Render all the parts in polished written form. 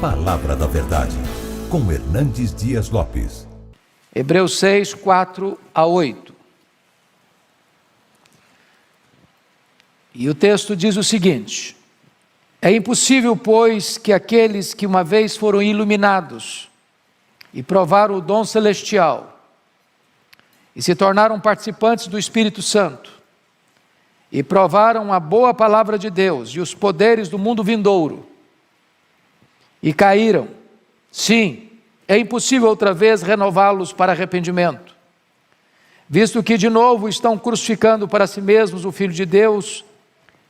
Palavra da Verdade, com Hernandes Dias Lopes. Hebreus 6, 4 a 8. E o texto diz o seguinte: é impossível, pois, que aqueles que uma vez foram iluminados e provaram o dom celestial e se tornaram participantes do Espírito Santo e provaram a boa palavra de Deus e os poderes do mundo vindouro e caíram, sim, é impossível outra vez renová-los para arrependimento, visto que de novo estão crucificando para si mesmos o Filho de Deus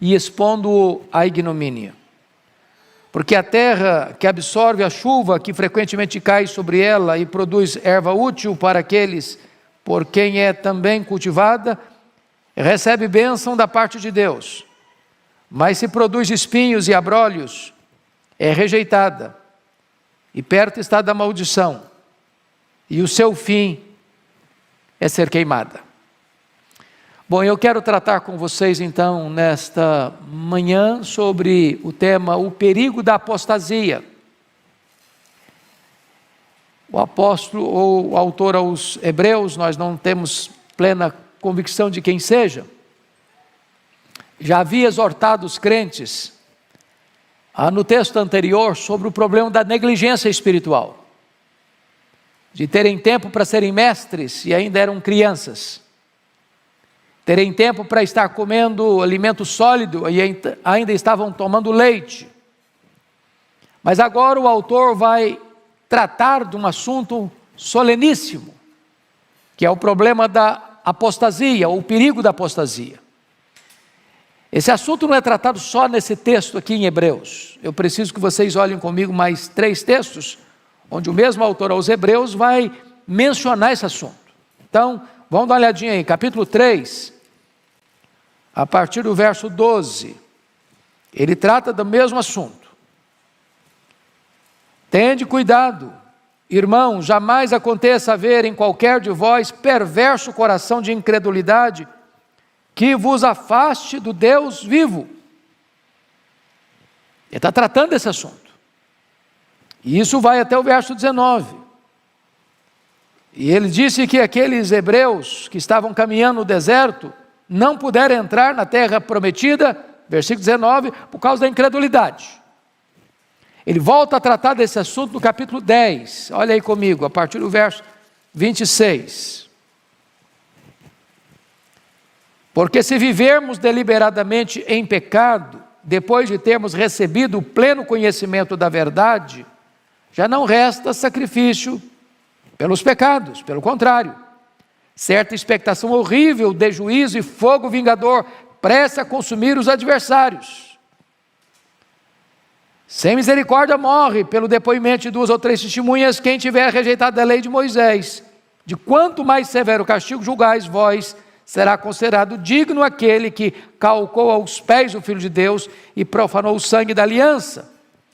e expondo-o à ignomínia. Porque a terra que absorve a chuva que frequentemente cai sobre ela e produz erva útil para aqueles por quem é também cultivada, recebe bênção da parte de Deus. Mas se produz espinhos e abrolhos, é rejeitada, e perto está da maldição, e o seu fim é ser queimada. Bom, eu quero tratar com vocês então, nesta manhã, sobre o tema, o perigo da apostasia. O apóstolo ou o autor aos Hebreus, nós não temos plena convicção de quem seja, já havia exortado os crentes, no texto anterior, sobre o problema da negligência espiritual, de terem tempo para serem mestres e ainda eram crianças, terem tempo para estar comendo alimento sólido e ainda estavam tomando leite. Mas agora o autor vai tratar de um assunto soleníssimo, que é o problema da apostasia, ou o perigo da apostasia. Esse assunto não é tratado só nesse texto aqui em Hebreus. Eu preciso que vocês olhem comigo mais 3 textos, onde o mesmo autor aos Hebreus vai mencionar esse assunto. Então, vamos dar uma olhadinha aí, capítulo 3, a partir do verso 12. Ele trata do mesmo assunto. Tende cuidado, irmão, jamais aconteça haver em qualquer de vós perverso coração de incredulidade, que vos afaste do Deus vivo. Ele está tratando desse assunto. E isso vai até o verso 19. E ele disse que aqueles hebreus que estavam caminhando no deserto não puderam entrar na terra prometida, versículo 19, por causa da incredulidade. Ele volta a tratar desse assunto no capítulo 10. Olha aí comigo, a partir do verso 26. Porque se vivermos deliberadamente em pecado, depois de termos recebido o pleno conhecimento da verdade, já não resta sacrifício pelos pecados, pelo contrário, certa expectação horrível de juízo e fogo vingador, prestes a consumir os adversários. Sem misericórdia morre, pelo depoimento de 2 ou 3 testemunhas, quem tiver rejeitado a lei de Moisés. De quanto mais severo castigo julgais vós, será considerado digno aquele que calcou aos pés o Filho de Deus e profanou o sangue da aliança,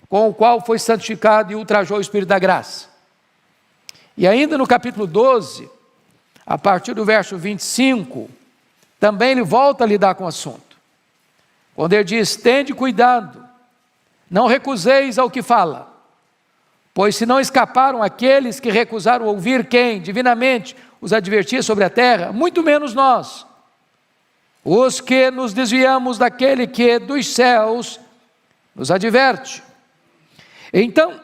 com o qual foi santificado e ultrajou o Espírito da graça. E ainda no capítulo 12, a partir do verso 25, também ele volta a lidar com o assunto. Quando ele diz: tende cuidado, não recuseis ao que fala, pois se não escaparam aqueles que recusaram ouvir quem, divinamente, os advertia sobre a terra, muito menos nós, os que nos desviamos daquele que dos céus nos adverte. Então,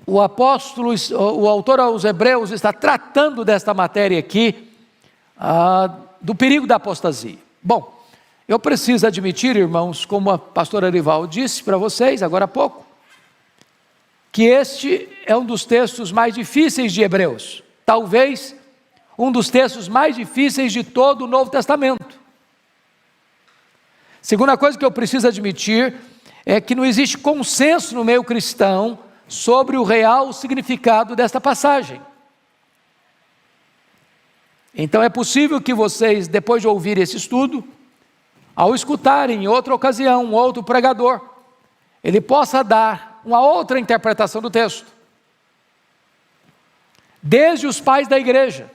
o apóstolo, o autor aos Hebreus está tratando desta matéria aqui, do perigo da apostasia. Bom, eu preciso admitir, irmãos, como a pastora Arival disse para vocês agora há pouco, que este é um dos textos mais difíceis de Hebreus. Talvez um dos textos mais difíceis de todo o Novo Testamento. Segunda coisa que eu preciso admitir é que não existe consenso no meio cristão sobre o real significado desta passagem. Então é possível que vocês, depois de ouvir esse estudo, ao escutarem em outra ocasião um outro pregador, ele possa dar uma outra interpretação do texto. Desde os pais da igreja,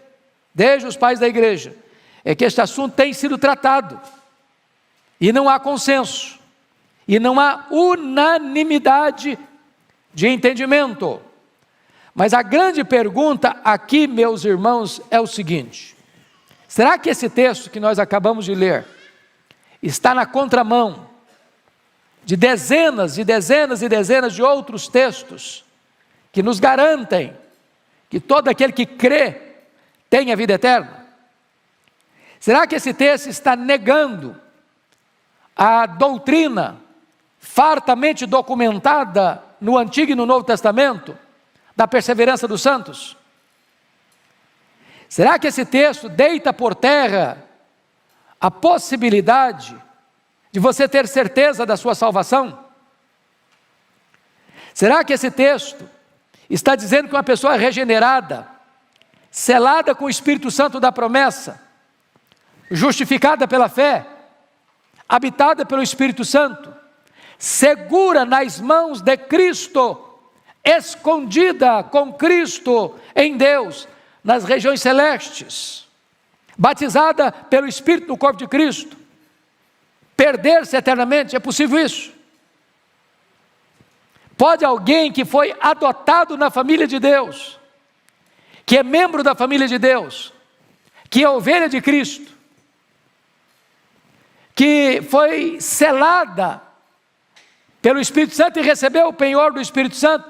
é que este assunto tem sido tratado, e não há consenso, e não há unanimidade de entendimento. Mas a grande pergunta aqui, meus irmãos, é o seguinte: será que esse texto que nós acabamos de ler está na contramão de dezenas e dezenas e dezenas de outros textos que nos garantem que todo aquele que crê tem a vida eterna? Será que esse texto está negando a doutrina fartamente documentada no Antigo e no Novo Testamento da perseverança dos santos? Será que esse texto deita por terra a possibilidade de você ter certeza da sua salvação? Será que esse texto está dizendo que uma pessoa regenerada, selada com o Espírito Santo da promessa, justificada pela fé, habitada pelo Espírito Santo, segura nas mãos de Cristo, escondida com Cristo em Deus, nas regiões celestes, batizada pelo Espírito no corpo de Cristo, perder-se eternamente? É possível isso? Pode alguém que foi adotado na família de Deus, que é membro da família de Deus, que é ovelha de Cristo, que foi selada pelo Espírito Santo e recebeu o penhor do Espírito Santo,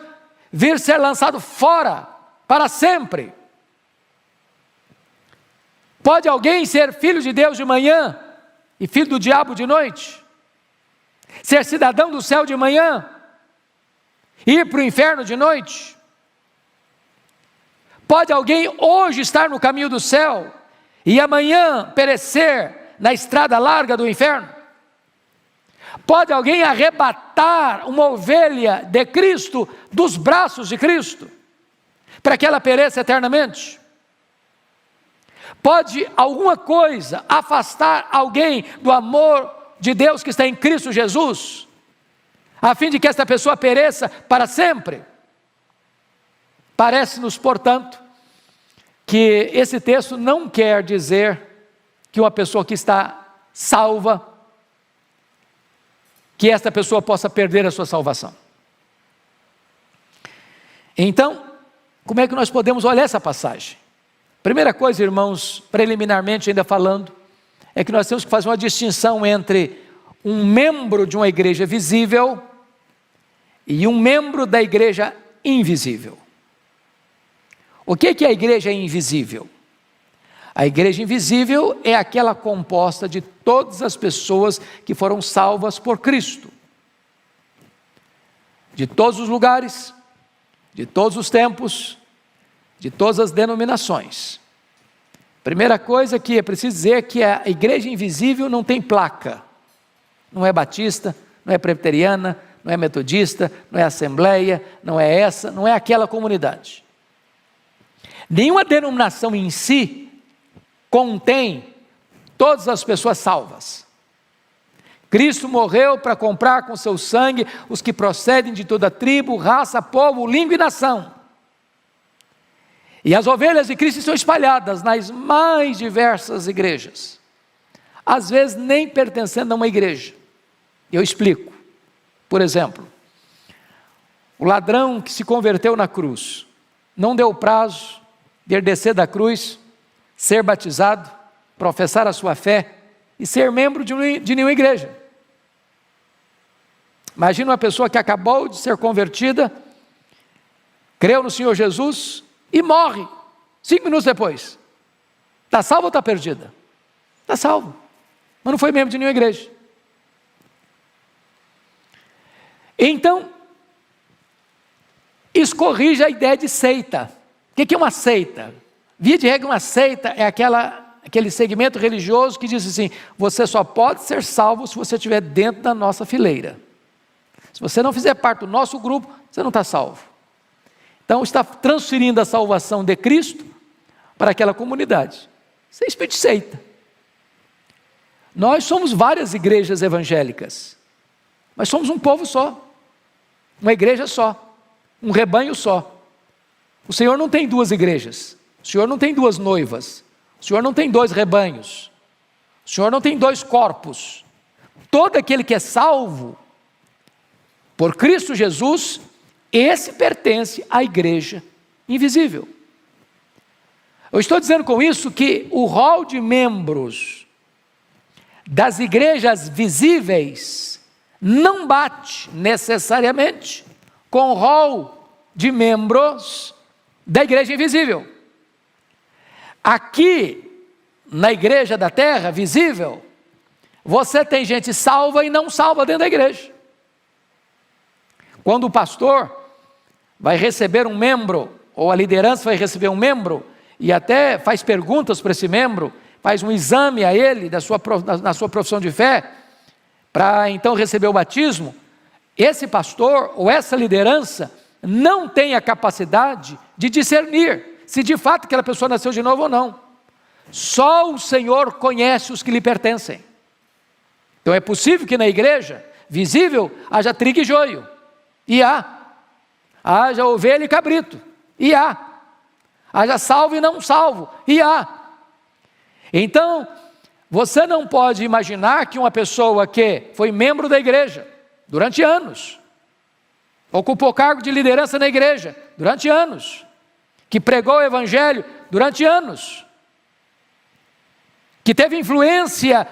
vir ser lançado fora para sempre? Pode alguém ser filho de Deus de manhã e filho do diabo de noite? Ser cidadão do céu de manhã e ir para o inferno de noite? Pode alguém hoje estar no caminho do céu e amanhã perecer na estrada larga do inferno? Pode alguém arrebatar uma ovelha de Cristo dos braços de Cristo para que ela pereça eternamente? Pode alguma coisa afastar alguém do amor de Deus que está em Cristo Jesus, a fim de que esta pessoa pereça para sempre? Parece-nos, portanto, que esse texto não quer dizer que uma pessoa que está salva, que esta pessoa possa perder a sua salvação. Então, como é que nós podemos olhar essa passagem? Primeira coisa, irmãos, preliminarmente ainda falando, é que nós temos que fazer uma distinção entre um membro de uma igreja visível e um membro da igreja invisível. O que é a igreja invisível? A igreja invisível é aquela composta de todas as pessoas que foram salvas por Cristo, de todos os lugares, de todos os tempos, de todas as denominações. Primeira coisa que é preciso dizer é que a igreja invisível não tem placa, não é batista, não é presbiteriana, não é metodista, não é assembleia, não é essa, não é aquela comunidade. Nenhuma denominação em si contém todas as pessoas salvas. Cristo morreu para comprar com seu sangue os que procedem de toda tribo, raça, povo, língua e nação. E as ovelhas de Cristo estão espalhadas nas mais diversas igrejas, às vezes nem pertencendo a uma igreja. Eu explico. Por exemplo, o ladrão que se converteu na cruz, não deu prazo de ele descer da cruz, ser batizado, professar a sua fé e ser membro de nenhuma igreja. Imagina uma pessoa que acabou de ser convertida, creu no Senhor Jesus e morre 5 minutos depois. Está salva ou está perdida? Está salvo, mas não foi membro de nenhuma igreja. Então, isso corrige a ideia de seita. O que é uma seita? Via de regra, uma seita é aquele segmento religioso que diz assim: você só pode ser salvo se você estiver dentro da nossa fileira. Se você não fizer parte do nosso grupo, você não está salvo. Então está transferindo a salvação de Cristo para aquela comunidade. Isso é espírito de seita. Nós somos várias igrejas evangélicas, mas somos um povo só, uma igreja só, um rebanho só. O Senhor não tem 2 igrejas, o Senhor não tem 2 noivas, o Senhor não tem 2 rebanhos, o Senhor não tem 2 corpos. Todo aquele que é salvo por Cristo Jesus Esse pertence à igreja invisível. Eu estou dizendo com isso que o rol de membros das igrejas visíveis não bate necessariamente com o rol de membros da igreja invisível. Aqui, na igreja da terra, visível, você tem gente salva e não salva dentro da igreja. Quando o pastor vai receber um membro, ou a liderança vai receber um membro, e até faz perguntas para esse membro, faz um exame a ele na sua profissão de fé, para então receber o batismo, esse pastor ou essa liderança não tem a capacidade de discernir se de fato aquela pessoa nasceu de novo ou não. Só o Senhor conhece os que lhe pertencem. Então é possível que na igreja visível haja trigo e joio, e haja ovelha e cabrito, e haja salvo e não salvo, e Então, você não pode imaginar que uma pessoa que foi membro da igreja durante anos, ocupou cargo de liderança na igreja durante anos, que pregou o evangelho durante anos, que teve influência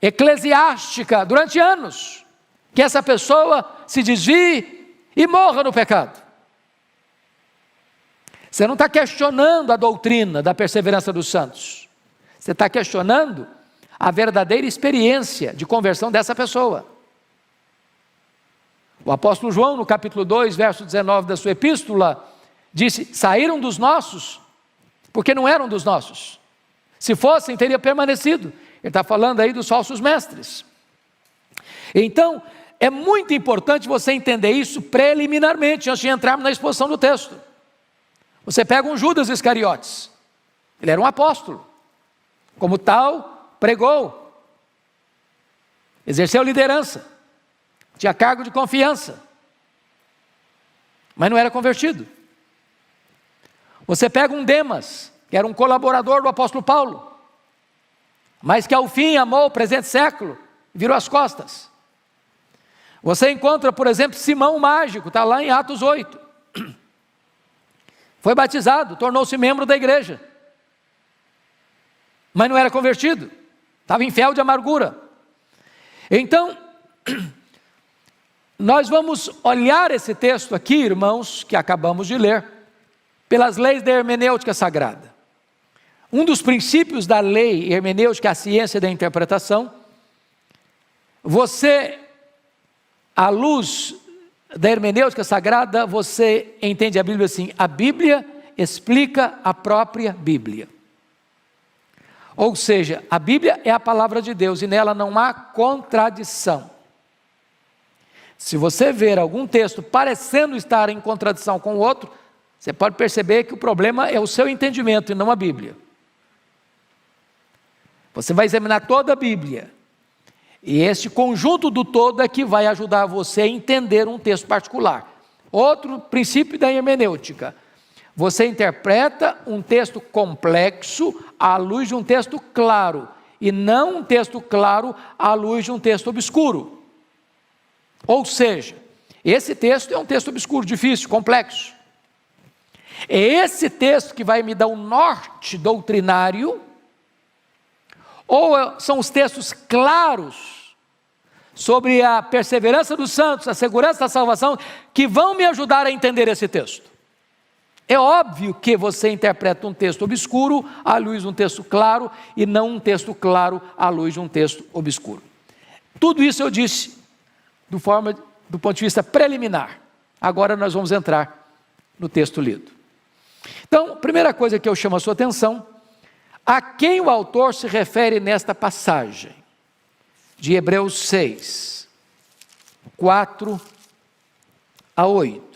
eclesiástica durante anos, que essa pessoa se desvie e morra no pecado. Você não está questionando a doutrina da perseverança dos santos, você está questionando a verdadeira experiência de conversão dessa pessoa. O apóstolo João, no capítulo 2, verso 19 da sua epístola, disse: saíram dos nossos, porque não eram dos nossos. Se fossem, teria permanecido. Ele está falando aí dos falsos mestres. Então, é muito importante você entender isso preliminarmente, antes de entrarmos na exposição do texto. Você pega um Judas Iscariotes, ele era um apóstolo, como tal, pregou, exerceu liderança, tinha cargo de confiança, mas não era convertido. Você pega um Demas, que era um colaborador do apóstolo Paulo, mas que ao fim amou o presente século, virou as costas. Você encontra, por exemplo, Simão o Mágico, está lá em Atos 8, foi batizado, tornou-se membro da igreja, mas não era convertido, estava em fel de amargura. Então, nós vamos olhar esse texto aqui, irmãos, que acabamos de ler, pelas leis da hermenêutica sagrada. Um dos princípios da lei hermenêutica é a ciência da interpretação. Você, à luz da hermenêutica sagrada, você entende a Bíblia assim: a Bíblia explica a própria Bíblia. Ou seja, a Bíblia é a palavra de Deus e nela não há contradição. Se você ver algum texto parecendo estar em contradição com o outro, você pode perceber que o problema é o seu entendimento e não a Bíblia. Você vai examinar toda a Bíblia, e este conjunto do todo é que vai ajudar você a entender um texto particular. Outro princípio da hermenêutica: você interpreta um texto complexo à luz de um texto claro, e não um texto claro à luz de um texto obscuro. Ou seja, esse texto é um texto obscuro, difícil, complexo. É esse texto que vai me dar um norte doutrinário, ou são os textos claros sobre a perseverança dos santos, a segurança da salvação, que vão me ajudar a entender esse texto. É óbvio que você interpreta um texto obscuro à luz de um texto claro, e não um texto claro à luz de um texto obscuro. Tudo isso eu disse do ponto de vista preliminar. Agora nós vamos entrar no texto lido. Então, primeira coisa que eu chamo a sua atenção: a quem o autor se refere nesta passagem de Hebreus 6, 4 a 8.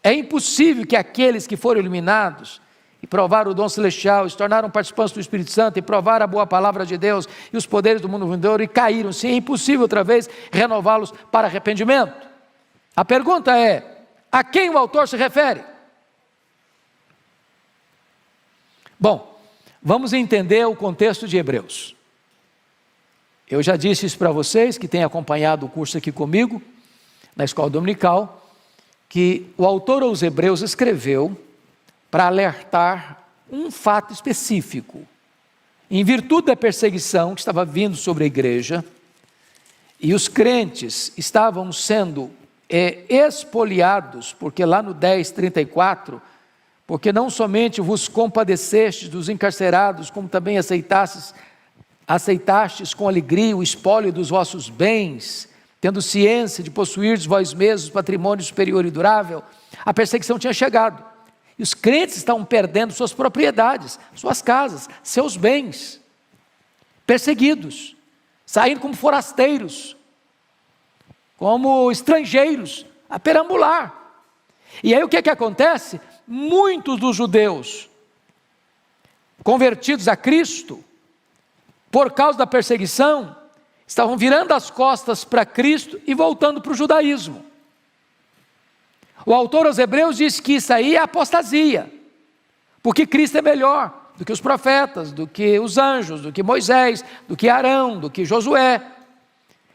É impossível que aqueles que foram iluminados e provaram o dom celestial, se tornaram participantes do Espírito Santo e provaram a boa palavra de Deus e os poderes do mundo vindouro e caíram, sim, é impossível outra vez renová-los para arrependimento. A pergunta é: a quem o autor se refere? Bom, vamos entender o contexto de Hebreus. Eu já disse isso para vocês que têm acompanhado o curso aqui comigo, na escola dominical, que o autor aos Hebreus escreveu para alertar um fato específico. Em virtude da perseguição que estava vindo sobre a igreja, e os crentes estavam sendo espoliados, porque lá no 10:34, porque não somente vos compadecestes dos encarcerados, como também aceitastes com alegria o espólio dos vossos bens, tendo ciência de possuirdes vós mesmos patrimônio superior e durável. A perseguição tinha chegado, e os crentes estavam perdendo suas propriedades, suas casas, seus bens, perseguidos, saindo como forasteiros, como estrangeiros, a perambular. E aí o que acontece? Muitos dos judeus convertidos a Cristo, por causa da perseguição, estavam virando as costas para Cristo e voltando para o judaísmo. O autor aos Hebreus diz que isso aí é apostasia, porque Cristo é melhor do que os profetas, do que os anjos, do que Moisés, do que Arão, do que Josué.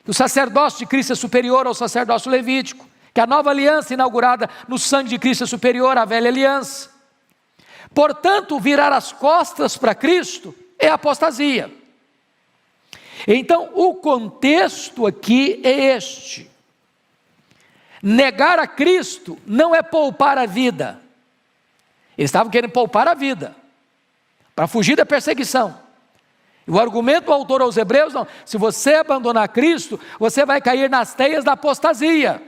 O sacerdócio de Cristo é superior ao sacerdócio levítico, que a nova aliança inaugurada no sangue de Cristo é superior à velha aliança. Portanto, virar as costas para Cristo é apostasia. Então, o contexto aqui é este: negar a Cristo não é poupar a vida. Eles estavam querendo poupar a vida, para fugir da perseguição. E o argumento do autor aos Hebreus, não, se você abandonar Cristo, você vai cair nas teias da apostasia.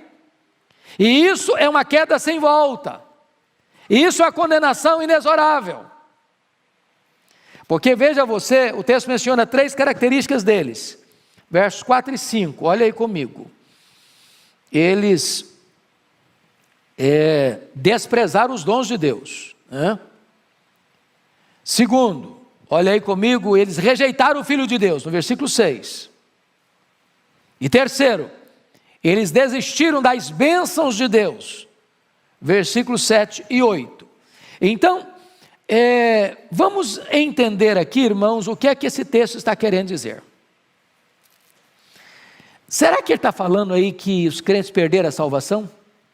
E isso é uma queda sem volta. Isso é a condenação inexorável. Porque veja você, o texto menciona 3 características deles. Versos 4 e 5, olha aí comigo. Eles desprezaram os dons de Deus. Segundo, olha aí comigo, eles rejeitaram o Filho de Deus, no versículo 6. E terceiro, eles desistiram das bênçãos de Deus, versículos 7 e 8. Então, vamos entender aqui, irmãos, o que é que esse texto está querendo dizer. Será que ele está falando aí que os crentes perderam a salvação?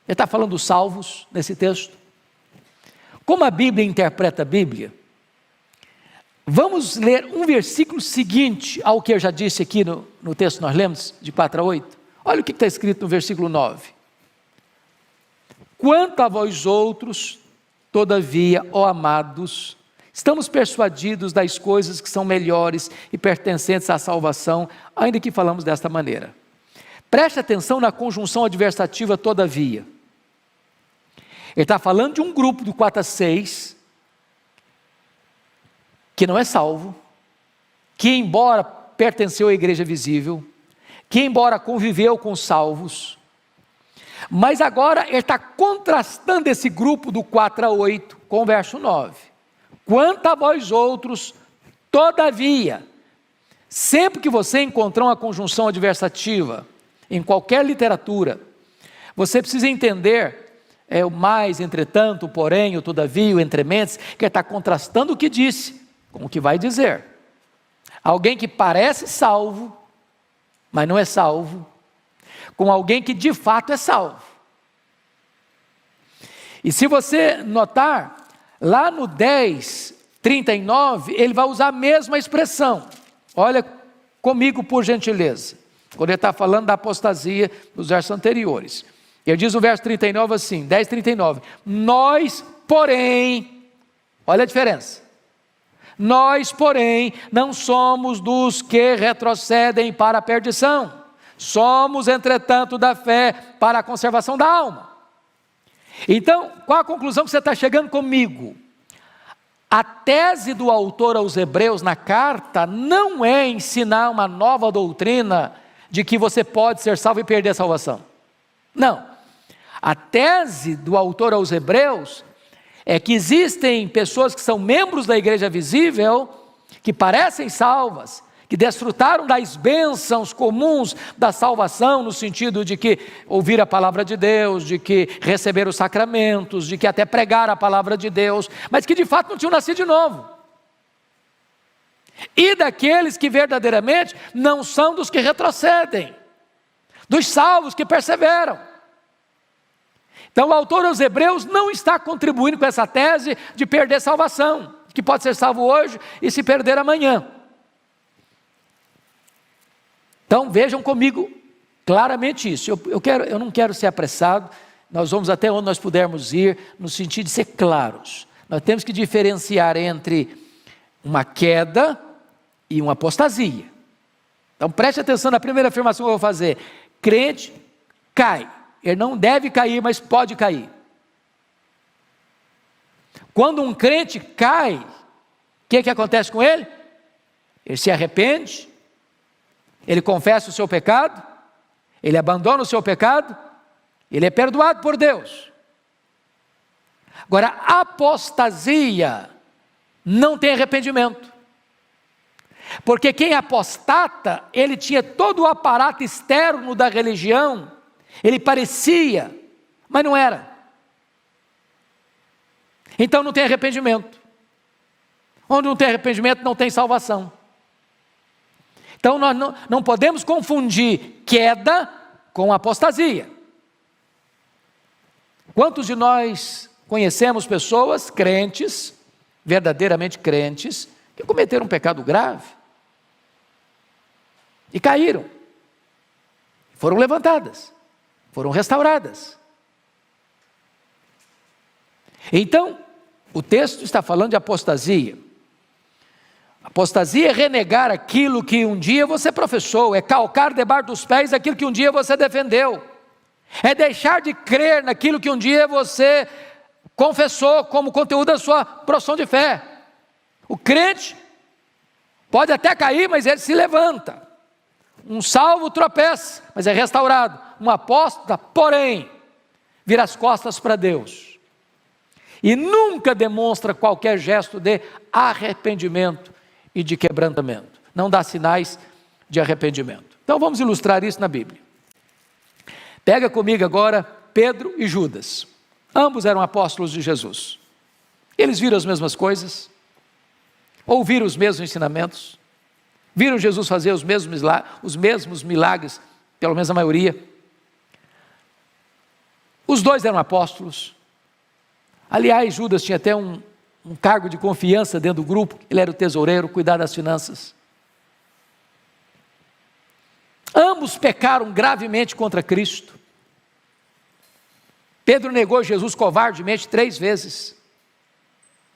Ele está falando dos salvos nesse texto? Como a Bíblia interpreta a Bíblia? Vamos ler um versículo seguinte ao que eu já disse aqui no texto que nós lemos, de 4 a 8. Olha o que está escrito no versículo 9. Quanto a vós outros, todavia, ó amados, estamos persuadidos das coisas que são melhores e pertencentes à salvação, ainda que falamos desta maneira. Preste atenção na conjunção adversativa todavia. Ele está falando de um grupo do 4 a 6, que não é salvo, que embora pertenceu à igreja visível, que embora conviveu com salvos, mas agora ele está contrastando esse grupo do 4 a 8 com o verso 9. Quanto a vós outros, todavia, sempre que você encontrar uma conjunção adversativa, em qualquer literatura, você precisa entender, o mais, entretanto, o porém, o todavia, o entrementes, que ele está contrastando o que disse, com o que vai dizer. Alguém que parece salvo, mas não é salvo, com alguém que de fato é salvo. E se você notar, lá no 10:39, ele vai usar a mesma expressão. Olha comigo, por gentileza, quando ele está falando da apostasia dos versos anteriores. Ele diz no verso 39 assim, 10:39, nós, porém, olha a diferença. Nós, porém, não somos dos que retrocedem para a perdição. Somos, entretanto, da fé para a conservação da alma. Então, qual a conclusão que você está chegando comigo? A tese do autor aos Hebreus na carta não é ensinar uma nova doutrina de que você pode ser salvo e perder a salvação. Não. A tese do autor aos Hebreus é que existem pessoas que são membros da igreja visível, que parecem salvas, que desfrutaram das bênçãos comuns da salvação, no sentido de que ouviram a palavra de Deus, de que receberam os sacramentos, de que até pregaram a palavra de Deus, mas que de fato não tinham nascido de novo. E daqueles que verdadeiramente não são dos que retrocedem, dos salvos que perseveram. Então o autor aos Hebreus não está contribuindo com essa tese de perder salvação, que pode ser salvo hoje e se perder amanhã. Então vejam comigo claramente isso. Eu não quero ser apressado, nós vamos até onde nós pudermos ir, no sentido de ser claros. Nós temos que diferenciar entre uma queda e uma apostasia. Então preste atenção na primeira afirmação que eu vou fazer. Crente cai. Ele não deve cair, mas pode cair. Quando um crente cai, o que acontece com ele? Ele se arrepende, ele confessa o seu pecado, ele abandona o seu pecado, ele é perdoado por Deus. Agora, a apostasia não tem arrependimento. Porque quem apostata, ele tinha todo o aparato externo da religião, ele parecia, mas não era. Então não tem arrependimento. Onde não tem arrependimento, não tem salvação. Então nós não podemos confundir queda com apostasia. Quantos de nós conhecemos pessoas crentes, verdadeiramente crentes, que cometeram um pecado grave e caíram, foram levantadas, foram restauradas. Então, o texto está falando de apostasia. Apostasia é renegar aquilo que um dia você professou, é calcar debaixo dos pés aquilo que um dia você defendeu, é deixar de crer naquilo que um dia você confessou como conteúdo da sua profissão de fé. O crente pode até cair, mas ele se levanta. Um salvo tropeça, mas é restaurado. Um apóstata, porém, vira as costas para Deus. E nunca demonstra qualquer gesto de arrependimento e de quebrantamento. Não dá sinais de arrependimento. Então vamos ilustrar isso na Bíblia. Pega comigo agora Pedro e Judas. Ambos eram apóstolos de Jesus. Eles viram as mesmas coisas, ouviram os mesmos ensinamentos, viram Jesus fazer os mesmos milagres, pelo menos a maioria. Os dois eram apóstolos. Aliás, Judas tinha até um cargo de confiança dentro do grupo. Ele era o tesoureiro, cuidar das finanças. Ambos pecaram gravemente contra Cristo. Pedro negou Jesus covardemente 3 vezes.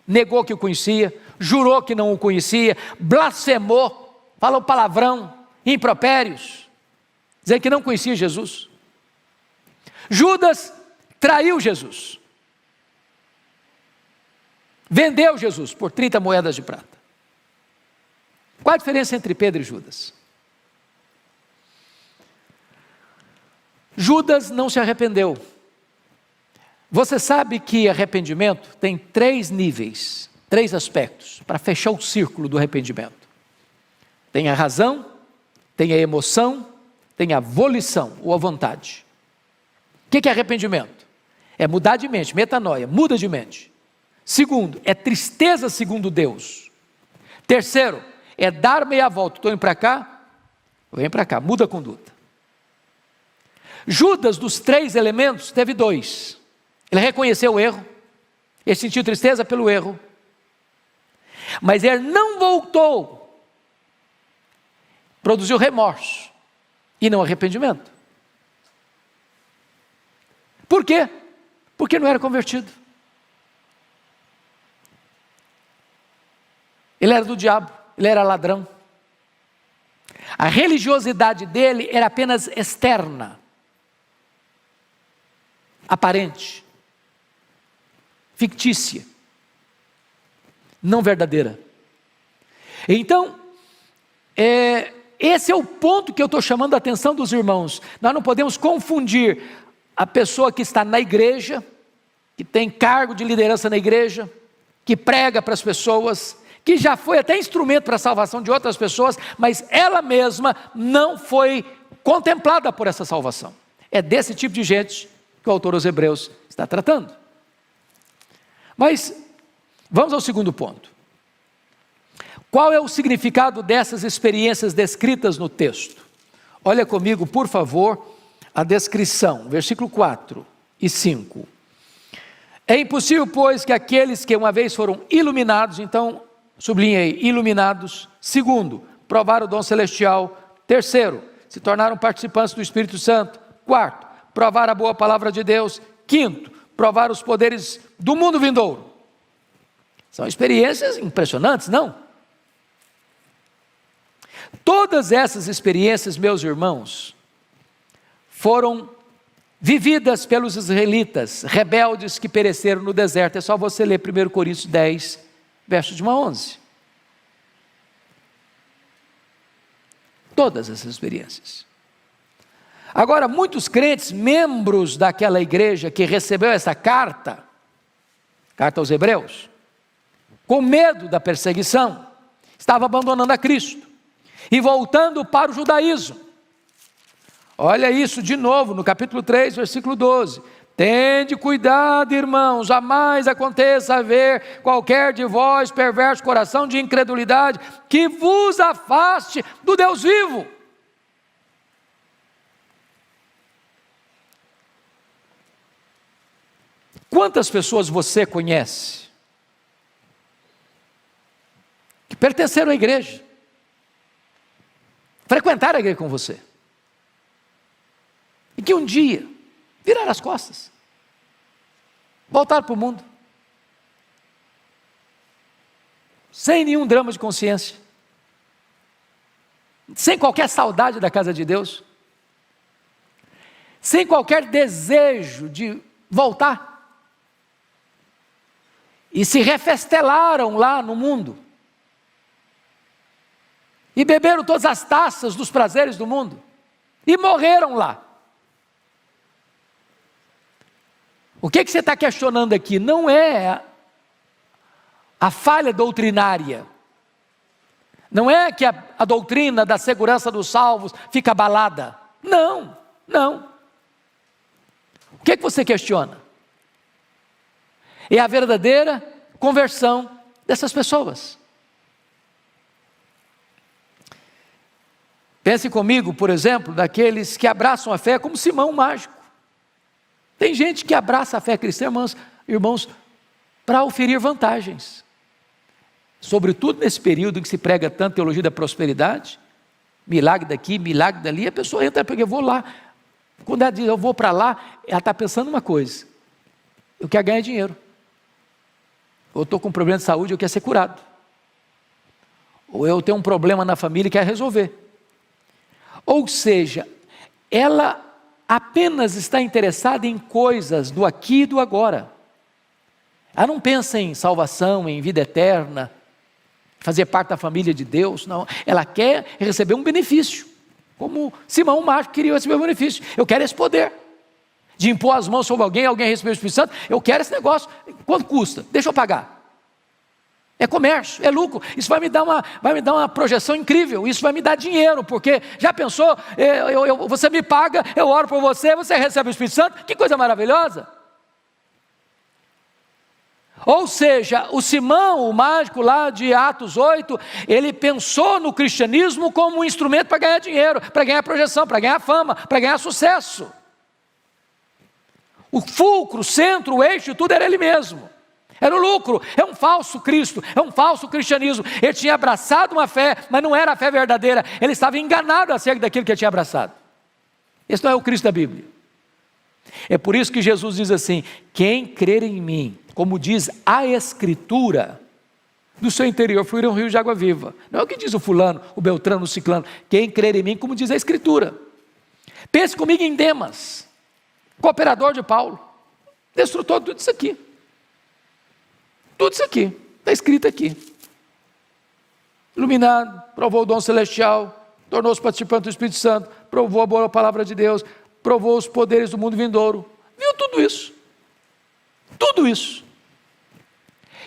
Negou que o conhecia, jurou que não o conhecia, blasfemou, falou palavrão, impropérios, dizendo que não conhecia Jesus. Judas traiu Jesus. Vendeu Jesus por 30 moedas de prata. Qual a diferença entre Pedro e Judas? Judas não se arrependeu. Você sabe que arrependimento tem 3 níveis, 3 aspectos, para fechar o círculo do arrependimento. Tem a razão, tem a emoção, tem a volição, ou a vontade. O que é arrependimento? É mudar de mente, metanoia, muda de mente. Segundo, é tristeza segundo Deus. Terceiro, é dar meia volta. Estou indo para cá, vem para cá, muda a conduta. Judas, dos 3 elementos, teve 2. Ele reconheceu o erro, ele sentiu tristeza pelo erro, mas ele não voltou, produziu remorso e não arrependimento. Por quê? Porque não era convertido. Ele era do diabo, ele era ladrão. A religiosidade dele era apenas externa, aparente, fictícia, não verdadeira. Então, esse é o ponto que eu estou chamando a atenção dos irmãos. Nós não podemos confundir a pessoa que está na igreja, que tem cargo de liderança na igreja, que prega para as pessoas, que já foi até instrumento para a salvação de outras pessoas, mas ela mesma não foi contemplada por essa salvação. É desse tipo de gente que o autor aos Hebreus está tratando. Mas vamos ao segundo ponto. Qual é o significado dessas experiências descritas no texto? Olha comigo, por favor, a descrição, versículo 4. e 5. É impossível, pois, que aqueles que uma vez foram iluminados, então, sublinhei, iluminados. Segundo, provar o dom celestial. Terceiro, se tornaram participantes do Espírito Santo. Quarto, provar a boa palavra de Deus. Quinto, provar os poderes do mundo vindouro. São experiências impressionantes, não? Todas essas experiências, meus irmãos, foram vividas pelos israelitas, rebeldes que pereceram no deserto. É só você ler 1 Coríntios 10, versos de 1 a 11. Todas essas experiências. Agora, muitos crentes, membros daquela igreja que recebeu essa carta aos Hebreus, com medo da perseguição, estavam abandonando a Cristo e voltando para o judaísmo. Olha isso de novo no capítulo 3, versículo 12. Tende cuidado, irmãos, jamais aconteça haver qualquer de vós perverso coração de incredulidade que vos afaste do Deus vivo. Quantas pessoas você conhece que pertenceram à igreja, frequentaram a igreja com você, e que um dia viraram as costas, voltaram para o mundo, sem nenhum drama de consciência, sem qualquer saudade da casa de Deus, sem qualquer desejo de voltar, e se refestelaram lá no mundo, e beberam todas as taças dos prazeres do mundo, e morreram lá. O que você está questionando aqui? Não é a falha doutrinária, não é que a doutrina da segurança dos salvos fica abalada, não. O que você questiona? É a verdadeira conversão dessas pessoas. Pense comigo, por exemplo, daqueles que abraçam a fé como Simão o mágico. Tem gente que abraça a fé cristã, irmãos, para oferir vantagens. Sobretudo nesse período em que se prega tanto teologia da prosperidade, milagre daqui, milagre dali, a pessoa entra porque eu vou lá. Quando ela diz eu vou para lá, ela está pensando uma coisa: eu quero ganhar dinheiro. Ou estou com um problema de saúde, eu quero ser curado. Ou eu tenho um problema na família e quero resolver. Ou seja, ela apenas está interessada em coisas do aqui e do agora. Ela não pensa em salvação, em vida eterna, fazer parte da família de Deus, não. Ela quer receber um benefício, como Simão o mágico queria receber um benefício. Eu quero esse poder de impor as mãos sobre alguém receber o Espírito Santo. Eu quero esse negócio. Quanto custa? Deixa eu pagar. É comércio, é lucro. Isso vai me dar uma projeção incrível. Isso vai me dar dinheiro, porque já pensou? Você me paga, eu oro por você, você recebe o Espírito Santo. Que coisa maravilhosa! Ou seja, o Simão, o mágico lá de Atos 8, ele pensou no cristianismo como um instrumento para ganhar dinheiro, para ganhar projeção, para ganhar fama, para ganhar sucesso. O fulcro, o centro, o eixo, tudo era ele mesmo. Era o lucro. É um falso Cristo, é um falso cristianismo. Ele tinha abraçado uma fé, mas não era a fé verdadeira. Ele estava enganado acerca daquilo que ele tinha abraçado. Esse não é o Cristo da Bíblia. É por isso que Jesus diz assim: quem crer em mim, como diz a Escritura, do seu interior fluirá um rio de água viva. Não é o que diz o fulano, o beltrano, o ciclano. Quem crer em mim, como diz a Escritura. Pense comigo em Demas, cooperador de Paulo, destrutor de tudo isso aqui. Tudo isso aqui, está escrito aqui. Iluminado, provou o dom celestial, tornou-se participante do Espírito Santo, provou a boa palavra de Deus, provou os poderes do mundo vindouro. Viu tudo isso. Tudo isso.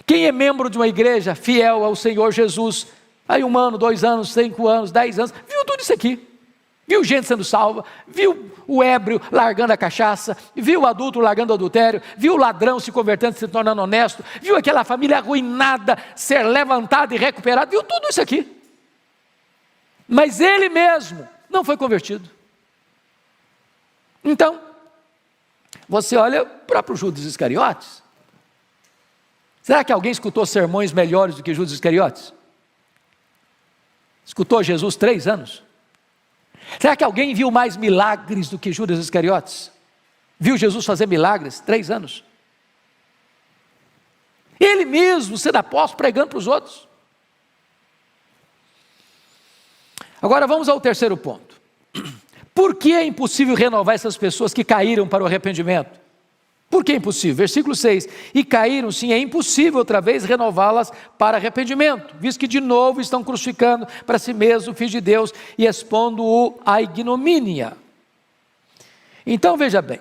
Quem é membro de uma igreja fiel ao Senhor Jesus, aí 1 ano, 2 anos, 5 anos, 10 anos, viu tudo isso aqui. Viu gente sendo salva, viu o ébrio largando a cachaça, viu o adulto largando o adultério, viu o ladrão se convertendo, se tornando honesto, viu aquela família arruinada ser levantada e recuperada, viu tudo isso aqui. Mas ele mesmo não foi convertido. Então, Você olha para o Judas Iscariotes. Será que alguém escutou sermões melhores do que Judas Iscariotes? Escutou Jesus 3 anos? Será que alguém viu mais milagres do que Judas Iscariotes? Viu Jesus fazer milagres 3 anos? Ele mesmo sendo apóstolo, pregando para os outros. Agora vamos ao terceiro ponto. Por que é impossível renovar essas pessoas que caíram para o arrependimento? Por que é impossível? Versículo 6, e caíram sim, é impossível outra vez renová-las para arrependimento, visto que de novo estão crucificando para si mesmo o Filho de Deus e expondo-o à ignomínia. Então veja bem,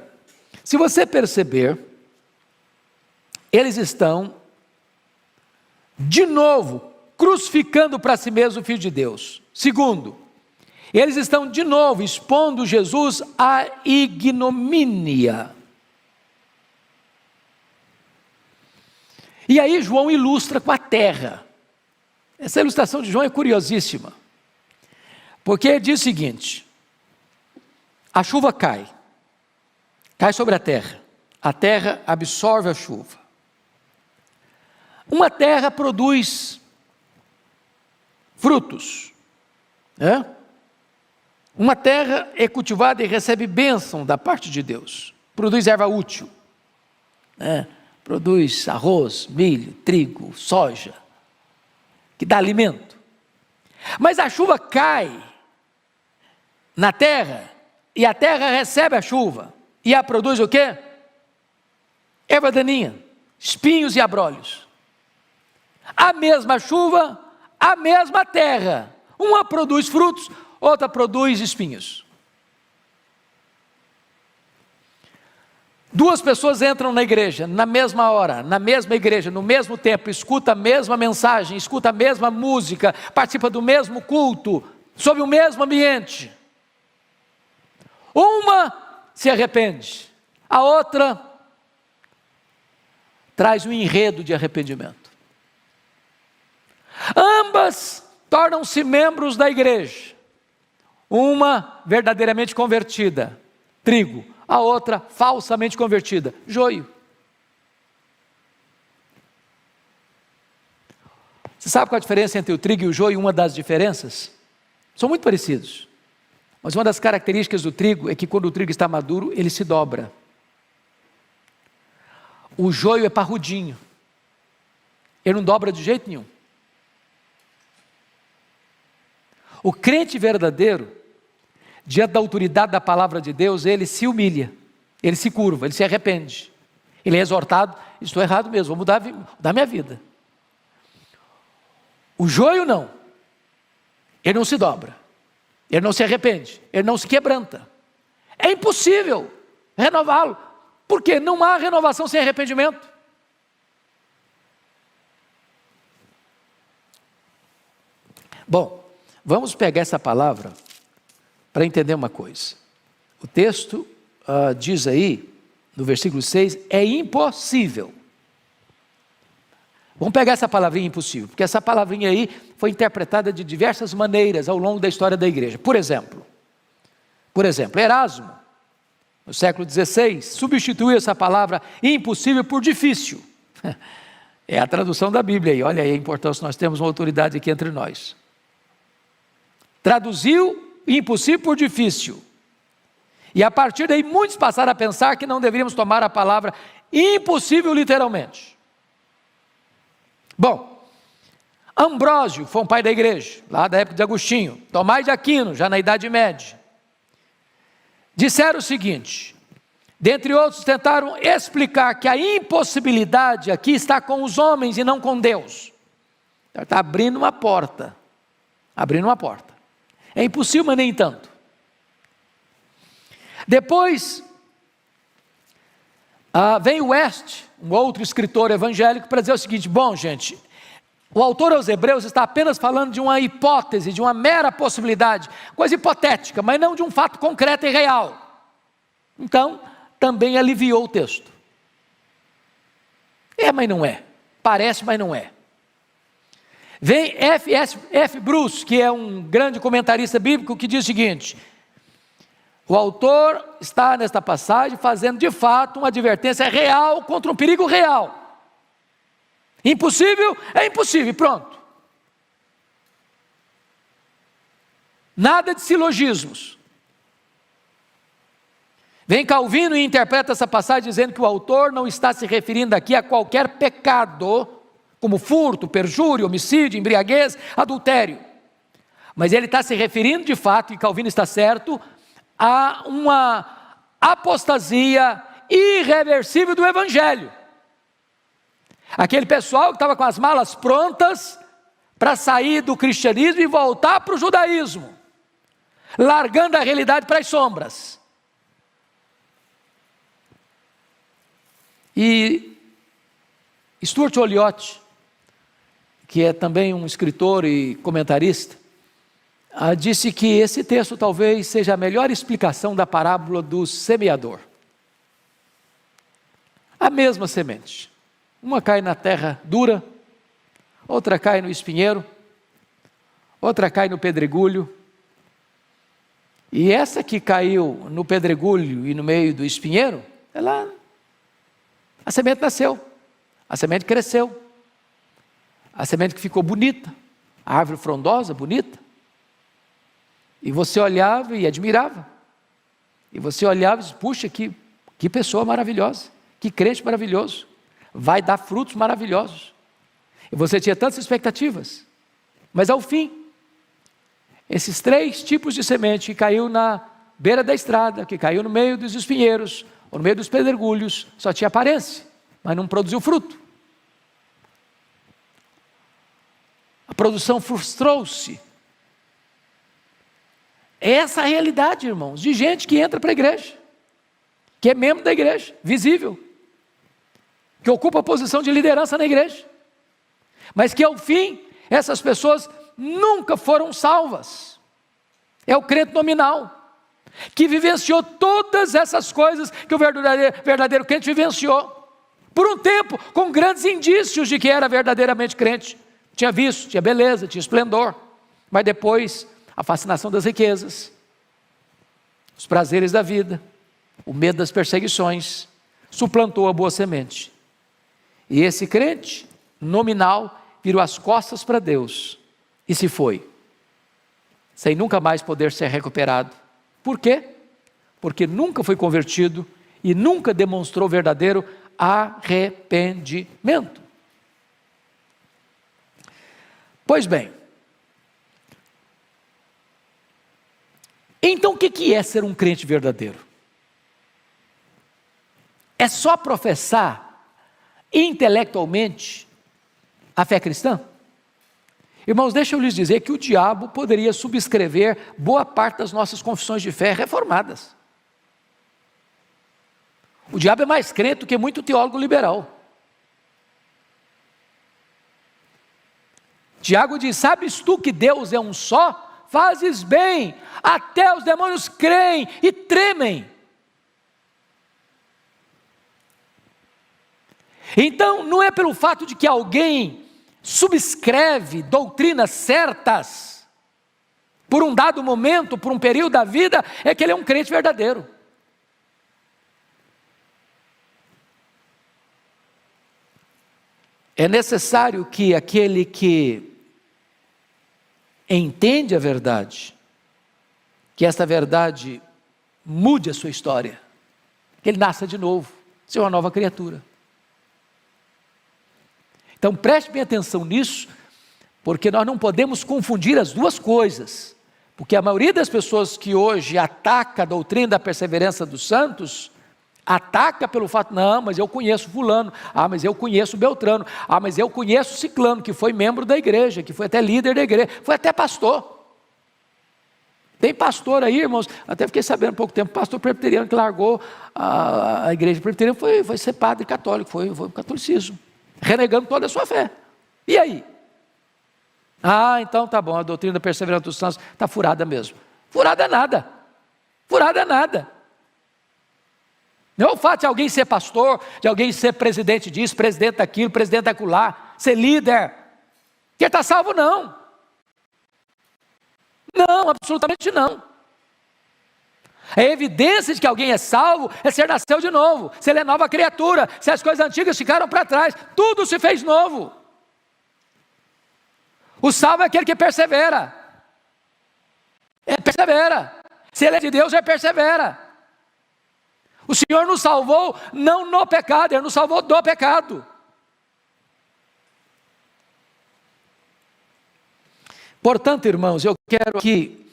se você perceber, eles estão de novo crucificando para si mesmo o Filho de Deus. Segundo, eles estão de novo expondo Jesus à ignomínia. E aí João ilustra com a terra. Essa ilustração de João é curiosíssima, porque diz o seguinte: a chuva cai sobre a terra absorve a chuva. Uma terra produz frutos, né? Uma terra é cultivada e recebe bênção da parte de Deus, produz erva útil, né? Produz arroz, milho, trigo, soja, que dá alimento. Mas a chuva cai na terra, e a terra recebe a chuva, e a produz o quê? Erva daninha, espinhos e abrolhos. A mesma chuva, a mesma terra, uma produz frutos, outra produz espinhos. Duas pessoas entram na igreja, na mesma hora, na mesma igreja, no mesmo tempo, escuta a mesma mensagem, escuta a mesma música, participa do mesmo culto, sob o mesmo ambiente. Uma se arrepende, a outra traz um enredo de arrependimento. Ambas tornam-se membros da igreja, uma verdadeiramente convertida, trigo, a outra falsamente convertida, joio. Você sabe qual a diferença entre o trigo e o joio? Uma das diferenças? São muito parecidos, mas uma das características do trigo é que quando o trigo está maduro, ele se dobra. O joio é parrudinho, ele não dobra de jeito nenhum. O crente verdadeiro, diante da autoridade da palavra de Deus, ele se humilha, ele se curva, ele se arrepende, ele é exortado: estou errado mesmo, vou mudar minha vida. O joio não, ele não se dobra, ele não se arrepende, ele não se quebranta. É impossível renová-lo, porque não há renovação sem arrependimento. Bom, vamos pegar essa palavra para entender uma coisa. O texto diz aí, no versículo 6, é impossível. Vamos pegar essa palavrinha impossível, porque essa palavrinha aí foi interpretada de diversas maneiras ao longo da história da igreja. Por exemplo, Erasmo, no século XVI, substituiu essa palavra impossível por difícil. É a tradução da Bíblia aí, olha aí a importância, nós temos uma autoridade aqui entre nós. Traduziu impossível por difícil. E a partir daí muitos passaram a pensar que não deveríamos tomar a palavra impossível literalmente. Bom, Ambrósio foi um pai da igreja, lá da época de Agostinho, Tomás de Aquino, já na Idade Média, disseram o seguinte, dentre outros tentaram explicar que a impossibilidade aqui está com os homens e não com Deus. Está abrindo uma porta, é impossível, mas nem tanto. Depois, vem West, um outro escritor evangélico, para dizer o seguinte: bom, gente, o autor aos Hebreus está apenas falando de uma hipótese, de uma mera possibilidade, coisa hipotética, mas não de um fato concreto e real. Então, também aliviou o texto. É, mas não é. Parece, mas não é. Vem F. Bruce, que é um grande comentarista bíblico, que diz o seguinte: O autor está nesta passagem fazendo de fato uma advertência real contra um perigo real. Impossível é impossível e pronto. Nada de silogismos. Vem Calvino e interpreta essa passagem dizendo que o autor não está se referindo aqui a qualquer pecado, como furto, perjúrio, homicídio, embriaguez, adultério. Mas ele está se referindo de fato, e Calvino está certo, a uma apostasia irreversível do Evangelho. Aquele pessoal que estava com as malas prontas para sair do cristianismo e voltar para o judaísmo, largando a realidade para as sombras. E Stuart Olyott, que é também um escritor e comentarista, disse que esse texto talvez seja a melhor explicação da parábola do semeador. A mesma semente, uma cai na terra dura, outra cai no espinheiro, outra cai no pedregulho, e essa que caiu no pedregulho e no meio do espinheiro, a semente nasceu, a semente cresceu, a semente que ficou bonita, a árvore frondosa, bonita, e você olhava e admirava, e você olhava e disse, puxa, que pessoa maravilhosa, que crente maravilhoso, vai dar frutos maravilhosos, e você tinha tantas expectativas, mas ao fim, esses 3 tipos de semente que caiu na beira da estrada, que caiu no meio dos espinheiros, ou no meio dos pedregulhos, só tinha aparência, mas não produziu fruto. A produção frustrou-se. Essa é a realidade, irmãos, de gente que entra para a igreja, que é membro da igreja, visível, que ocupa a posição de liderança na igreja, mas que ao fim, essas pessoas nunca foram salvas. É o crente nominal, que vivenciou todas essas coisas que o verdadeiro crente vivenciou, por um tempo, com grandes indícios de que era verdadeiramente crente, tinha vício, tinha beleza, tinha esplendor, mas depois, a fascinação das riquezas, os prazeres da vida, o medo das perseguições, suplantou a boa semente, e esse crente nominal virou as costas para Deus, e se foi, sem nunca mais poder ser recuperado. Por quê? Porque nunca foi convertido e nunca demonstrou verdadeiro arrependimento. Pois bem, então o que é ser um crente verdadeiro? É só professar intelectualmente a fé cristã? Irmãos, deixa eu lhes dizer que o diabo poderia subscrever boa parte das nossas confissões de fé reformadas. O diabo é mais crente do que muito teólogo liberal. Tiago diz, sabes tu que Deus é um só? Fazes bem, até os demônios creem e tremem. Então, não é pelo fato de que alguém subscreve doutrinas certas, por um dado momento, por um período da vida, é que ele é um crente verdadeiro. É necessário que aquele que entende a verdade, que essa verdade mude a sua história, que ele nasça de novo, seja uma nova criatura. Então preste bem atenção nisso, porque nós não podemos confundir as duas coisas, porque a maioria das pessoas que hoje ataca a doutrina da perseverança dos santos, ataca pelo fato, não, mas eu conheço fulano, mas eu conheço Beltrano, mas eu conheço Ciclano, que foi membro da igreja, que foi até líder da igreja, foi até pastor. Tem pastor aí, irmãos, até fiquei sabendo há pouco tempo, pastor presbiteriano que largou a igreja presbiteriana, foi ser padre católico, foi o catolicismo, renegando toda a sua fé. E aí? Então tá bom, a doutrina da perseverança dos santos está furada mesmo. Furada nada, furada nada. Não é o fato de alguém ser pastor, de alguém ser presidente disso, presidente daquilo, presidente daquilo, ser líder, que está salvo, não. Não, absolutamente não. A evidência de que alguém é salvo é ser nasceu de novo, se ele é nova criatura, se as coisas antigas ficaram para trás, tudo se fez novo. O salvo é aquele que persevera. Persevera. Se ele é de Deus, persevera. O Senhor nos salvou não no pecado, Ele nos salvou do pecado. Portanto, irmãos, eu quero aqui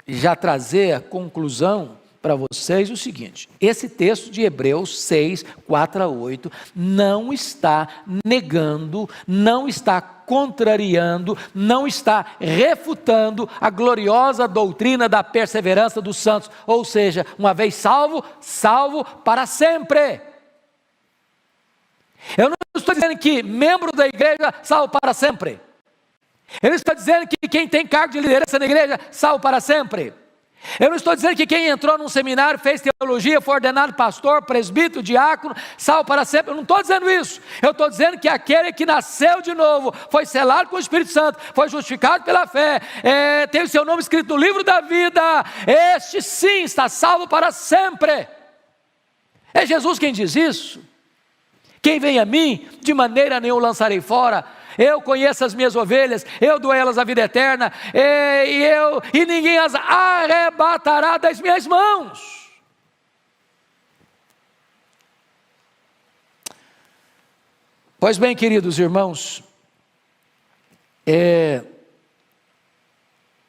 já trazer a conclusão para vocês o seguinte: esse texto de Hebreus 6, 4 a 8, não está negando, não está contrariando, não está refutando a gloriosa doutrina da perseverança dos santos, ou seja, uma vez salvo, salvo para sempre. Eu não estou dizendo que membro da igreja salvo para sempre. Eu não estou dizendo que quem tem cargo de liderança na igreja salvo para sempre. Eu não estou dizendo que quem entrou num seminário, fez teologia, foi ordenado pastor, presbítero, diácono, salvo para sempre. Eu não estou dizendo isso. Eu estou dizendo que aquele que nasceu de novo, foi selado com o Espírito Santo, foi justificado pela fé, tem o seu nome escrito no livro da vida, este sim está salvo para sempre. É Jesus quem diz isso. Quem vem a mim, de maneira nenhuma o lançarei fora. Eu conheço as minhas ovelhas, eu dou a elas a vida eterna, e ninguém as arrebatará das minhas mãos. Pois bem, queridos irmãos,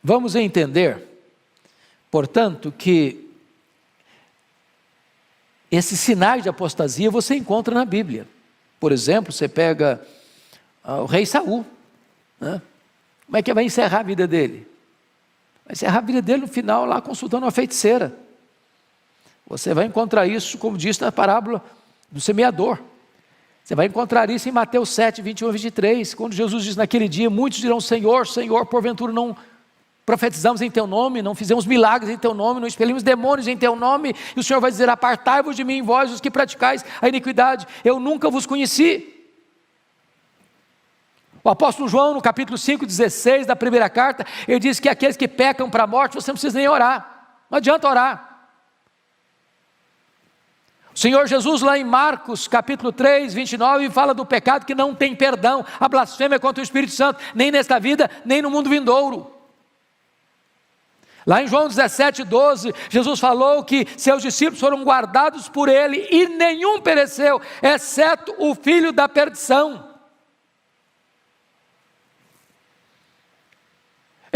vamos entender, portanto, que esses sinais de apostasia você encontra na Bíblia. Por exemplo, você pega o rei Saul, né? Como é que vai encerrar a vida dele? Vai encerrar a vida dele no final lá consultando uma feiticeira. Você vai encontrar isso, como diz na parábola do semeador. Você vai encontrar isso em Mateus 7, 21 e 23, quando Jesus diz: naquele dia muitos dirão: Senhor, Senhor, porventura não profetizamos em teu nome, não fizemos milagres em teu nome, não expelimos demônios em teu nome? E o Senhor vai dizer: apartai-vos de mim, vós os que praticais a iniquidade, eu nunca vos conheci. O apóstolo João, no capítulo 5, 16 da primeira carta, ele diz que aqueles que pecam para a morte, você não precisa nem orar, não adianta orar. O Senhor Jesus, lá em Marcos, capítulo 3, 29, fala do pecado que não tem perdão, a blasfêmia contra o Espírito Santo, nem nesta vida, nem no mundo vindouro. Lá em João 17, 12, Jesus falou que seus discípulos foram guardados por Ele, e nenhum pereceu, exceto o filho da perdição.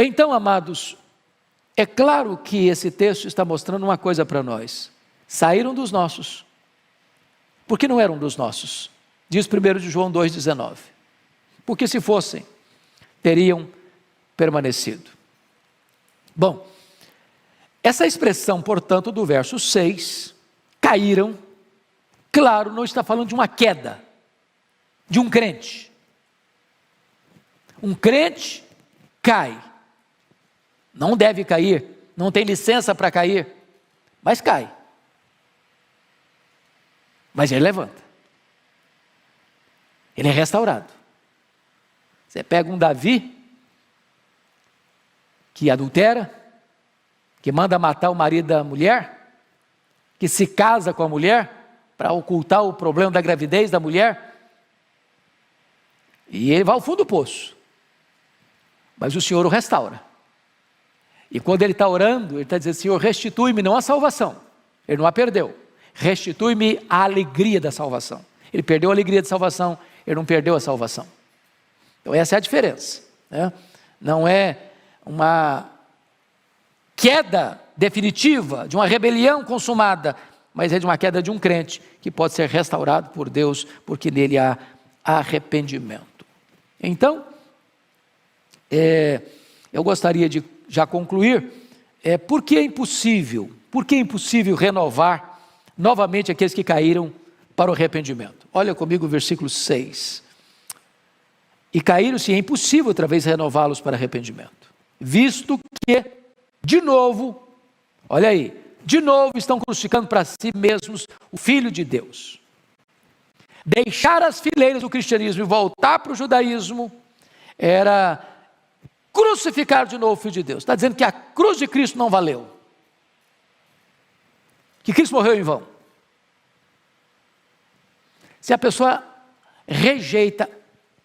Então, amados, é claro que esse texto está mostrando uma coisa para nós: saíram dos nossos, porque não eram dos nossos, diz 1 de João 2,19, porque se fossem, teriam permanecido. Bom, essa expressão, portanto, do verso 6, caíram, claro, não está falando de uma queda, de um crente. Um crente cai. Não deve cair, não tem licença para cair, mas cai. Mas ele levanta. Ele é restaurado. Você pega um Davi, que adultera, que manda matar o marido da mulher, que se casa com a mulher, para ocultar o problema da gravidez da mulher, e ele vai ao fundo do poço. Mas o Senhor o restaura. E quando ele está orando, ele está dizendo: Senhor, restitui-me não a salvação, ele não a perdeu, restitui-me a alegria da salvação. Ele perdeu a alegria de salvação, ele não perdeu a salvação. Então essa é a diferença, né? Não é uma queda definitiva, de uma rebelião consumada, mas é de uma queda de um crente, que pode ser restaurado por Deus, porque nele há arrependimento. Então, eu gostaria de já concluir, por que é impossível renovar novamente aqueles que caíram para o arrependimento? Olha comigo o versículo 6. E caíram-se, é impossível outra vez renová-los para arrependimento, visto que, de novo, olha aí, de novo estão crucificando para si mesmos o Filho de Deus. Deixar as fileiras do cristianismo e voltar para o judaísmo era crucificar de novo o Filho de Deus. Está dizendo que a cruz de Cristo não valeu. que Cristo morreu em vão. Se a pessoa rejeita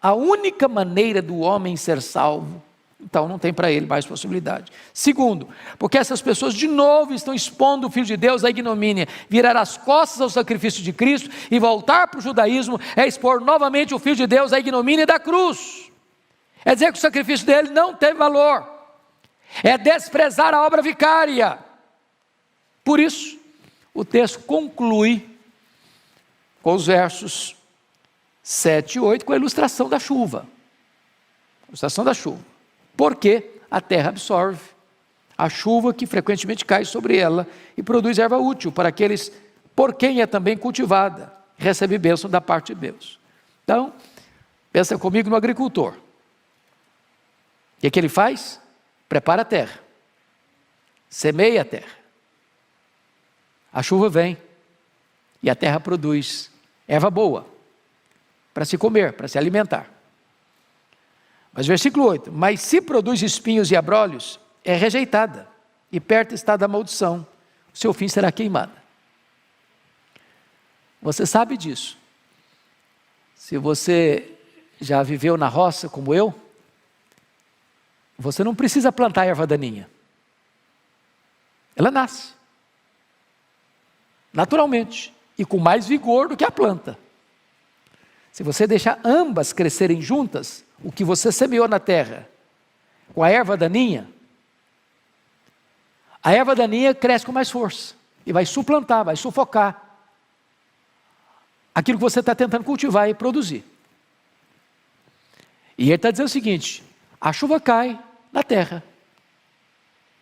a única maneira do homem ser salvo, então não tem para ele mais possibilidade. Segundo, porque essas pessoas de novo estão expondo o Filho de Deus à ignomínia. Virar as costas ao sacrifício de Cristo e voltar para o judaísmo é expor novamente o Filho de Deus à ignomínia da cruz. É dizer que o sacrifício dele não teve valor. É desprezar a obra vicária. Por isso, o texto conclui com os versos 7 e 8 com a ilustração da chuva. Ilustração da chuva. Porque a terra absorve a chuva que frequentemente cai sobre ela e produz erva útil para aqueles por quem é também cultivada, recebe bênção da parte de Deus. Então, pensa comigo no agricultor. O que ele faz? Prepara a terra, semeia a terra. A chuva vem e a terra produz erva boa para se comer, para se alimentar. Mas versículo 8, mas se produz espinhos e abrolhos, é rejeitada, e perto está da maldição, o seu fim será queimada. Você sabe disso. Se você já viveu na roça como eu, você não precisa plantar erva daninha. Ela nasce. Naturalmente, e com mais vigor do que a planta. Se você deixar ambas crescerem juntas, o que você semeou na terra, com a erva daninha cresce com mais força, e vai suplantar, vai sufocar aquilo que você está tentando cultivar e produzir. E ele está dizendo o seguinte, a chuva cai na terra,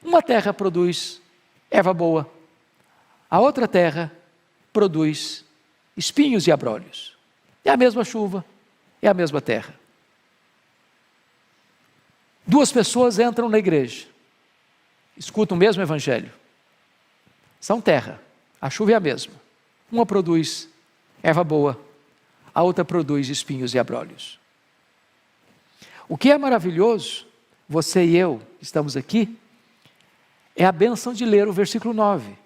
uma terra produz erva boa, a outra terra produz espinhos e abrolhos. É a mesma chuva, é a mesma terra. Duas pessoas entram na igreja, escutam o mesmo evangelho, são terra, a chuva é a mesma. Uma produz erva boa, a outra produz espinhos e abrolhos. O que é maravilhoso, você e eu estamos aqui, é a bênção de ler o versículo 9.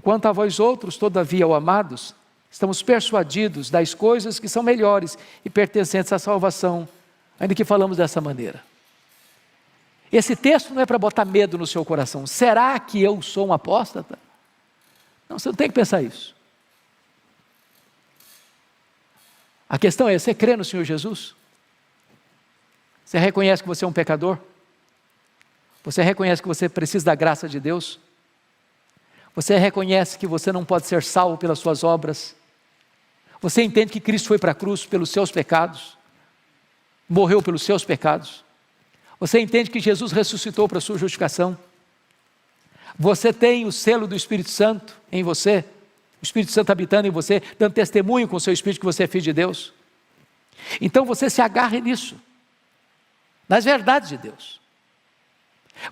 Quanto a vós outros, todavia, ó amados, estamos persuadidos das coisas que são melhores e pertencentes à salvação, ainda que falamos dessa maneira. Esse texto não é para botar medo no seu coração. Será que eu sou um apóstata? Não, você não tem que pensar isso. A questão é, você crê no Senhor Jesus? Você reconhece que você é um pecador? Você reconhece que você precisa da graça de Deus? Você reconhece que você não pode ser salvo pelas suas obras? Você entende que Cristo foi para a cruz pelos seus pecados? Morreu pelos seus pecados? Você entende que Jesus ressuscitou para a sua justificação? Você tem o selo do Espírito Santo em você? O Espírito Santo habitando em você, dando testemunho com o seu Espírito que você é filho de Deus? Então você se agarre nisso, nas verdades de Deus.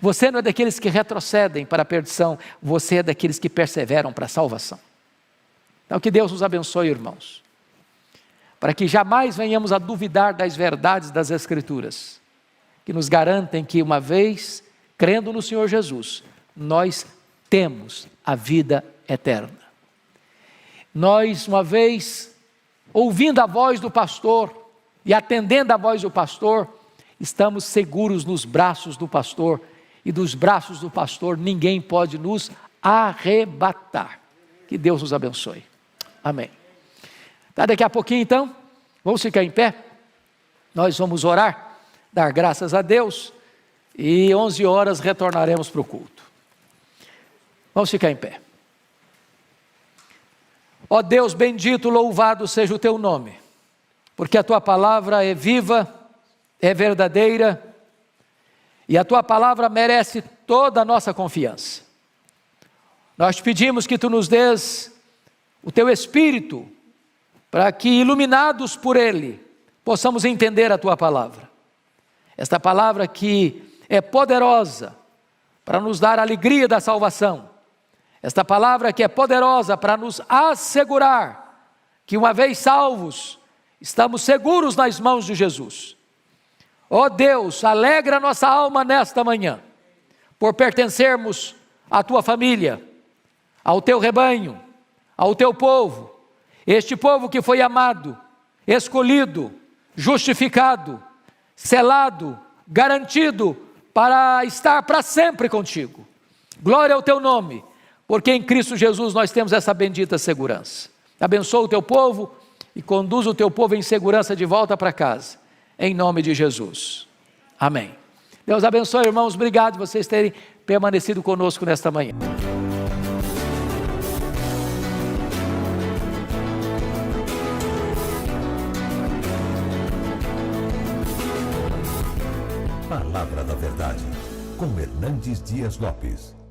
Você não é daqueles que retrocedem para a perdição, você é daqueles que perseveram para a salvação. Então que Deus nos abençoe, irmãos, para que jamais venhamos a duvidar das verdades das Escrituras, que nos garantem que uma vez, crendo no Senhor Jesus, nós temos a vida eterna. Nós, uma vez, ouvindo a voz do pastor e atendendo a voz do pastor, estamos seguros nos braços do pastor, e dos braços do pastor ninguém pode nos arrebatar. Que Deus nos abençoe. Amém. Tá, daqui a pouquinho então, vamos ficar em pé, nós vamos orar, dar graças a Deus, e 11 horas retornaremos para o culto. Vamos ficar em pé. Ó Deus bendito, louvado seja o teu nome, porque a tua palavra é viva, é verdadeira, e a tua palavra merece toda a nossa confiança. Nós te pedimos que tu nos dês o teu Espírito, para que, iluminados por ele, possamos entender a tua palavra. Esta palavra que é poderosa para nos dar a alegria da salvação. Esta palavra que é poderosa para nos assegurar que, uma vez salvos, estamos seguros nas mãos de Jesus. Ó Deus, alegra nossa alma nesta manhã, por pertencermos à tua família, ao teu rebanho, ao teu povo, este povo que foi amado, escolhido, justificado, selado, garantido para estar para sempre contigo. Glória ao teu nome, porque em Cristo Jesus nós temos essa bendita segurança. Abençoa o teu povo e conduz o teu povo em segurança de volta para casa, em nome de Jesus. Amém. Deus abençoe, irmãos, obrigado por vocês terem permanecido conosco nesta manhã. Palavra da Verdade, com Hernandes Dias Lopes.